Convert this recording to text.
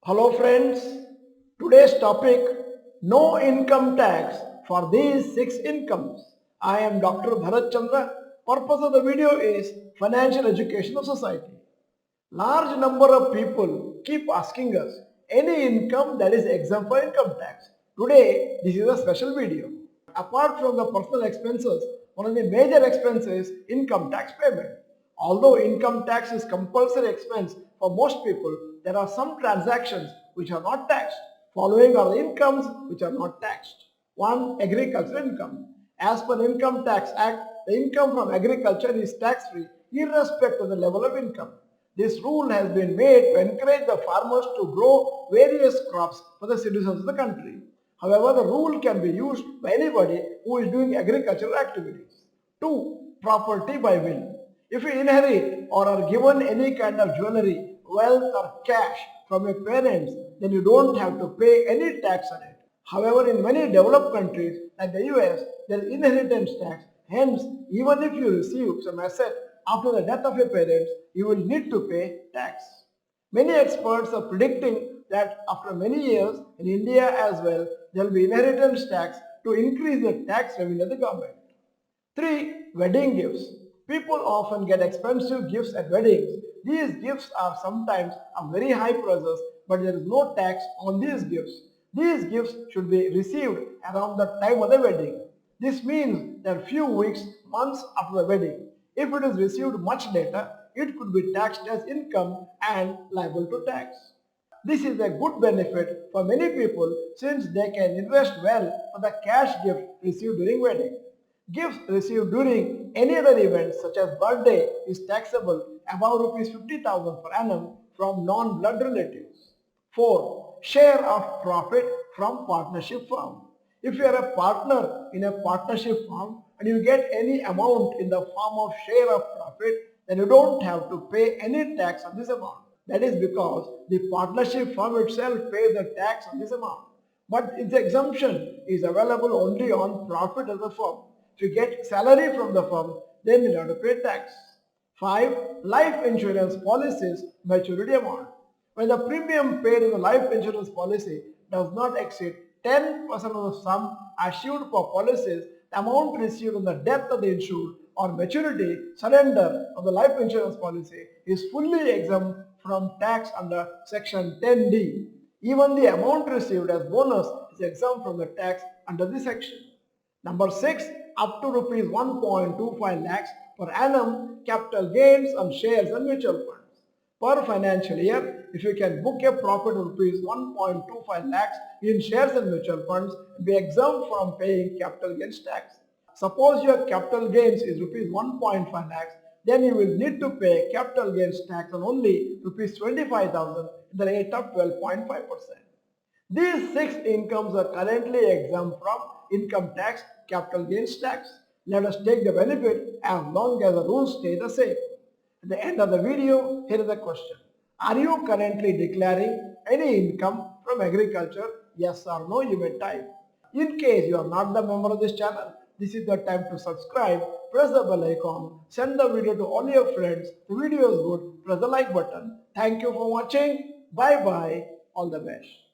Hello friends, today's topic no income tax for these 6 incomes. I am Dr. Bharath Chandra. Purpose of the video is financial education of society. Large number of people keep asking us any income that is exempt for income tax. Today this is a special video. Apart from the personal expenses, one of the major expenses is income tax payment. Although income tax is compulsory expense for most people, there are some transactions which are not taxed. Following are the incomes which are not taxed. 1. Agricultural income. As per Income Tax Act, the income from agriculture is tax-free irrespective of the level of income. This rule has been made to encourage the farmers to grow various crops for the citizens of the country. However, the rule can be used by anybody who is doing agricultural activities. 2. Property by will. If you inherit or are given any kind of jewelry, wealth or cash from your parents, then you don't have to pay any tax on it. However, in many developed countries like the US, there is inheritance tax. Hence, even if you receive some asset after the death of your parents, you will need to pay tax. Many experts are predicting that after many years in India as well, there will be inheritance tax to increase the tax revenue of the government. 3. Wedding gifts. People often get expensive gifts at weddings. These gifts are sometimes of very high prices, but there is no tax on these gifts. These gifts should be received around the time of the wedding. This means that few weeks, months after the wedding. If it is received much later, it could be taxed as income and liable to tax. This is a good benefit for many people since they can invest well for the cash gift received during wedding. Gifts received during any other event such as birthday is taxable above rupees 50,000 per annum from non-blood relatives. 4. Share of profit from partnership firm. If you are a partner in a partnership firm and you get any amount in the form of share of profit, then you don't have to pay any tax on this amount. That is because the partnership firm itself pays the tax on this amount. But its exemption is available only on profit of the firm. If you get salary from the firm, then you have to pay tax. 5. Life insurance policies maturity amount. When the premium paid in the life insurance policy does not exceed 10% of the sum assured for policies, the amount received on the death of the insured or maturity surrender of the life insurance policy is fully exempt from tax under section 10D. Even the amount received as bonus is exempt from the tax under this section. Number 6. Up to rupees 1.25 lakhs per annum capital gains on shares and mutual funds. Per financial year, if you can book a profit of rupees 1.25 lakhs in shares and mutual funds, be exempt from paying capital gains tax. Suppose your capital gains is rupees 1.5 lakhs, then you will need to pay capital gains tax on only rupees 25,000 at the rate of 12.5%. These 6 incomes are currently exempt from income tax, capital gains tax. Let us take the benefit as long as the rules stay the same. At the end of the video, here is the question. Are you currently declaring any income from agriculture? Yes or no, you may type. In case you are not the member of this channel, this is the time to subscribe, press the bell icon, send the video to all your friends. The video is good, press the like button. Thank you for watching. Bye bye. All the best.